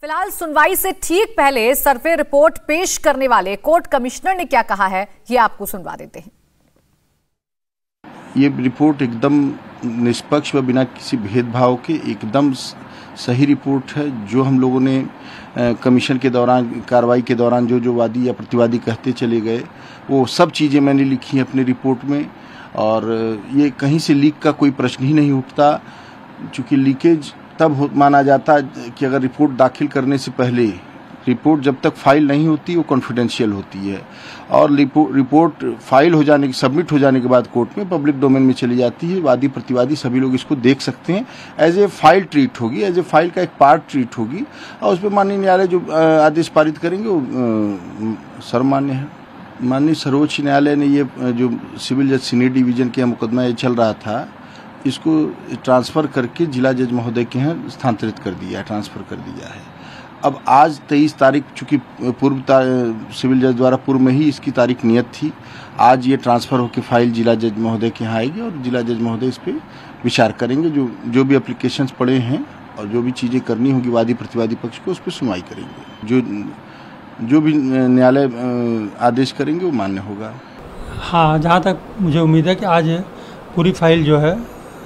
फिलहाल सुनवाई से ठीक पहले सर्वे रिपोर्ट पेश करने वाले कोर्ट कमिश्नर ने क्या कहा है, ये आपको सुनवा देते हैं। ये रिपोर्ट एकदम निष्पक्ष व बिना किसी भेदभाव के एकदम सही रिपोर्ट है। जो हम लोगों ने कमीशन के दौरान, कार्रवाई के दौरान जो वादी या प्रतिवादी कहते चले गए, वो सब चीज़ें मैंने लिखी हैं अपनी रिपोर्ट में। और ये कहीं से लीक का कोई प्रश्न ही नहीं उठता, चूँकि लीकेज तब माना जाता कि अगर रिपोर्ट दाखिल करने से पहले, रिपोर्ट जब तक फाइल नहीं होती वो कॉन्फिडेंशियल होती है, और रिपोर्ट फाइल हो जाने, सबमिट हो जाने के बाद कोर्ट में पब्लिक डोमेन में चली जाती है। वादी प्रतिवादी सभी लोग इसको देख सकते हैं। एज ए फाइल ट्रीट होगी, एज ए फाइल का एक पार्ट ट्रीट होगी, और उस पर माननीय न्यायालय जो आदेश पारित करेंगे वो सर्वमान्य है। माननीय सर्वोच्च न्यायालय ने ये जो सिविल जज सीनियर डिवीजन के मुकदमा ये चल रहा था, इसको ट्रांसफ़र करके जिला जज महोदय के यहाँ स्थानांतरित कर दिया है, ट्रांसफ़र कर दिया है। अब आज 23 तारीख, चूँकि सिविल जज द्वारा पूर्व में ही इसकी तारीख नियत थी, आज ये ट्रांसफ़र होकर फाइल जिला जज महोदय के यहाँ आएगी और जिला जज महोदय इस पर विचार करेंगे। जो भी एप्लीकेशंस पड़े हैं और जो भी चीज़ें करनी होगी वादी प्रतिवादी पक्ष को, उस पर सुनवाई करेंगे। जो भी न्यायालय आदेश करेंगे वो मान्य होगा। हाँ, जहाँ तक मुझे उम्मीद है कि आज पूरी फाइल जो है,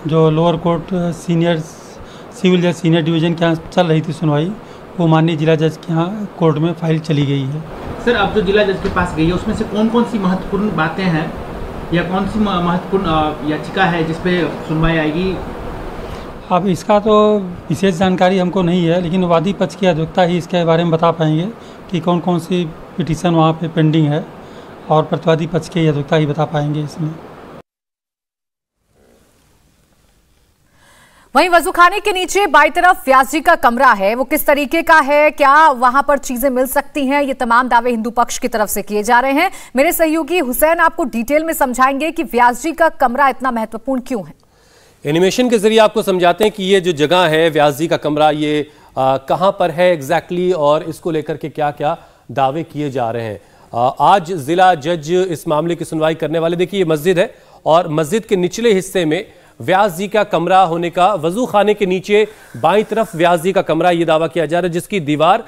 जो लोअर कोर्ट सिविल जज सीनियर डिवीज़न के यहाँ चल रही थी सुनवाई, वो माननीय जिला जज के यहाँ कोर्ट में फाइल चली गई है। सर, अब जो जिला जज के पास गई है उसमें से कौन कौन सी महत्वपूर्ण बातें हैं या कौन सी महत्वपूर्ण याचिका है जिस पे सुनवाई आएगी? अब इसका तो विशेष जानकारी हमको नहीं है, लेकिन वादी पक्ष की अधिवक्ता ही इसके बारे में बता पाएंगे कि कौन कौन सी पिटीशन वहाँ पे पेंडिंग है, और प्रतिवादी पक्ष के अधिवक्ता ही बता पाएंगे इसमें। वहीं वजूखाने के नीचे बाईं तरफ व्यास जी का कमरा है, वो किस तरीके का है, क्या वहां पर चीजें मिल सकती हैं, ये तमाम दावे हिंदू पक्ष की तरफ से किए जा रहे हैं। मेरे सहयोगी हुसैन आपको डिटेल में समझाएंगे कि व्यास जी का कमरा इतना महत्वपूर्ण क्यों है। एनिमेशन के जरिए आपको समझाते हैं कि ये जो जगह है व्यास जी का कमरा, ये कहां पर है एग्जैक्टली, और इसको लेकर के क्या क्या दावे किए जा रहे हैं। आज जिला जज इस मामले की सुनवाई करने वाले। देखिए, ये मस्जिद है और मस्जिद के निचले हिस्से में व्यास जी का कमरा होने का, वजू खाने के नीचे बाईं तरफ व्यास जी का कमरा, ये दावा किया जा रहा है, जिसकी दीवार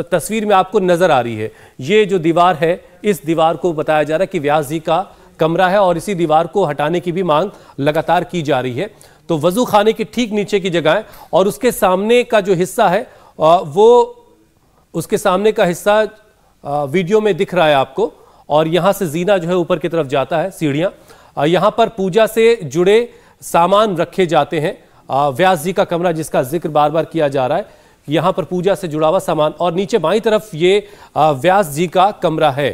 तस्वीर में आपको नजर आ रही है। ये जो दीवार है, इस दीवार को बताया जा रहा है कि व्यास जी का कमरा है, और इसी दीवार को हटाने की भी मांग लगातार की जा रही है। तो वजू खाने के ठीक नीचे की जगह है, और उसके सामने का जो हिस्सा है वो, उसके सामने का हिस्सा वीडियो में दिख रहा है आपको, और यहां से जीना जो है ऊपर की तरफ जाता है, सीढ़ियां। यहां पर पूजा से जुड़े सामान रखे जाते हैं। व्यास जी का कमरा जिसका जिक्र बार बार किया जा रहा है, यहां पर पूजा से जुड़ा हुआ सामान, और नीचे बाईं तरफ ये व्यास जी का कमरा है।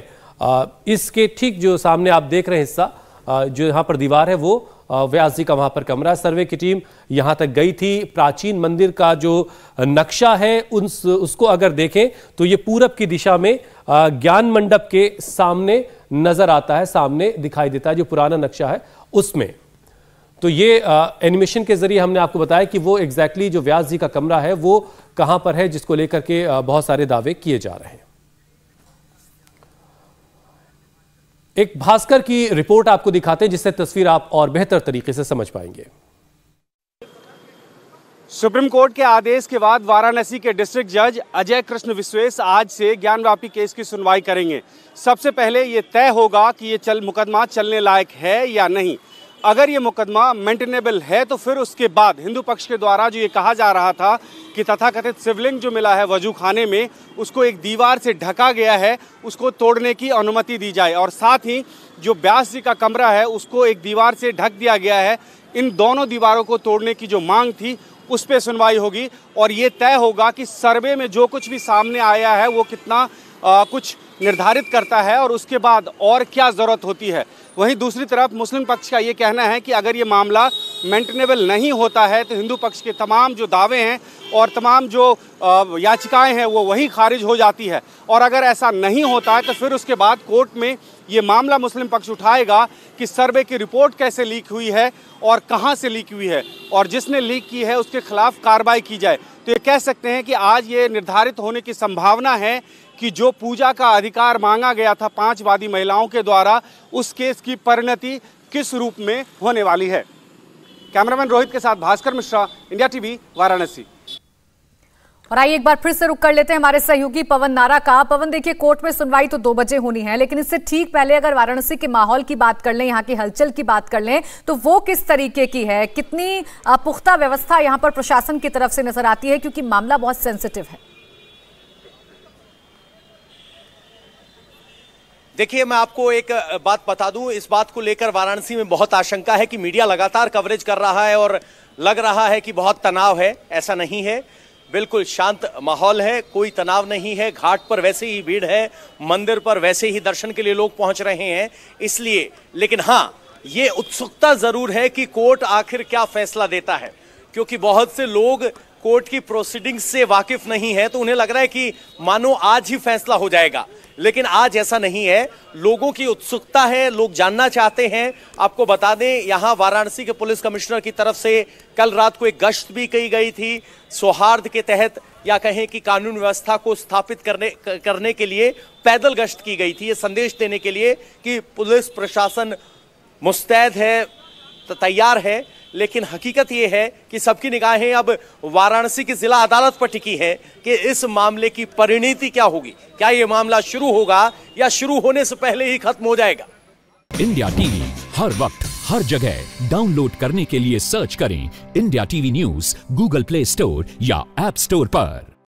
इसके ठीक जो सामने आप देख रहे हैं हिस्सा, जो यहां पर दीवार है, वो व्यास जी का वहां पर कमरा है। सर्वे की टीम यहां तक गई थी। प्राचीन मंदिर का जो नक्शा है उसको अगर देखें तो ये पूरब की दिशा में ज्ञान मंडप के सामने नजर आता है, सामने दिखाई देता है जो पुराना नक्शा है उसमें। तो ये एनिमेशन के जरिए हमने आपको बताया कि वो एग्जैक्टली जो व्यास जी का कमरा है वो कहां पर है, जिसको लेकर के बहुत सारे दावे किए जा रहे हैं। एक भास्कर की रिपोर्ट आपको दिखाते हैं, जिससे तस्वीर आप और बेहतर तरीके से समझ पाएंगे। सुप्रीम कोर्ट के आदेश के बाद वाराणसी के डिस्ट्रिक्ट जज अजय कृष्ण विश्वेश आज से ज्ञानवापी केस की सुनवाई करेंगे। सबसे पहले ये तय होगा कि ये मुकदमा चलने लायक है या नहीं। अगर ये मुकदमा मेंटेनेबल है तो फिर उसके बाद हिंदू पक्ष के द्वारा जो ये कहा जा रहा था कि तथाकथित शिवलिंग जो मिला है वजू खाने में, उसको एक दीवार से ढका गया है, उसको तोड़ने की अनुमति दी जाए, और साथ ही जो व्यास जी का कमरा है उसको एक दीवार से ढक दिया गया है। इन दोनों दीवारों को तोड़ने की जो मांग थी उस पर सुनवाई होगी, और ये तय होगा कि सर्वे में जो कुछ भी सामने आया है वो कितना कुछ निर्धारित करता है, और उसके बाद और क्या ज़रूरत होती है। वहीं दूसरी तरफ मुस्लिम पक्ष का ये कहना है कि अगर ये मामला मेंटेनेबल नहीं होता है तो हिंदू पक्ष के तमाम जो दावे हैं और तमाम जो याचिकाएं हैं वो वहीं खारिज हो जाती है, और अगर ऐसा नहीं होता है तो फिर उसके बाद कोर्ट में ये मामला मुस्लिम पक्ष उठाएगा कि सर्वे की रिपोर्ट कैसे लीक हुई है और कहां से लीक हुई है, और जिसने लीक की है उसके खिलाफ कार्रवाई की जाए। तो ये कह सकते हैं कि आज ये निर्धारित होने की संभावना है कि जो पूजा का अधिकार मांगा गया था 5 वादी महिलाओं के द्वारा, उस केस की परिणति किस रूप में होने वाली है। कैमरामैन रोहित के साथ भास्कर मिश्रा, इंडिया टीवी, वाराणसी। और आइए एक बार फिर से रुक कर लेते हैं हमारे सहयोगी पवन नारा का। पवन, देखिए कोर्ट में सुनवाई तो 2 बजे होनी है, लेकिन इससे ठीक पहले अगर वाराणसी के माहौल की बात कर लें, यहाँ की हलचल की बात कर लें, तो वो किस तरीके की है? कितनी पुख्ता व्यवस्था यहाँ पर प्रशासन की तरफ से नजर आती है, क्योंकि मामला बहुत सेंसिटिव है? देखिए, मैं आपको एक बात बता दूं, इस बात को लेकर वाराणसी में बहुत आशंका है कि मीडिया लगातार कवरेज कर रहा है और लग रहा है कि बहुत तनाव है। ऐसा नहीं है, बिल्कुल शांत माहौल है, कोई तनाव नहीं है। घाट पर वैसे ही भीड़ है, मंदिर पर वैसे ही दर्शन के लिए लोग पहुंच रहे हैं, इसलिए। लेकिन हाँ, ये उत्सुकता जरूर है कि कोर्ट आखिर क्या फैसला देता है, क्योंकि बहुत से लोग कोर्ट की प्रोसीडिंग्स से वाकिफ नहीं है, तो उन्हें लग रहा है कि मानो आज ही फैसला हो जाएगा। लेकिन आज ऐसा नहीं है, लोगों की उत्सुकता है, लोग जानना चाहते हैं। आपको बता दें, यहां वाराणसी के पुलिस कमिश्नर की तरफ से कल रात को एक गश्त भी की गई थी, सौहार्द के तहत या कहें कि कानून व्यवस्था को स्थापित करने के लिए पैदल गश्त की गई थी, ये संदेश देने के लिए कि पुलिस प्रशासन मुस्तैद है, तैयार है। लेकिन हकीकत यह है कि सबकी निगाहें अब वाराणसी की जिला अदालत पर टिकी है कि इस मामले की परिणति क्या होगी। क्या यह मामला शुरू होगा या शुरू होने से पहले ही खत्म हो जाएगा? इंडिया टीवी हर वक्त हर जगह डाउनलोड करने के लिए सर्च करें India TV news Google play store या ऐप स्टोर पर।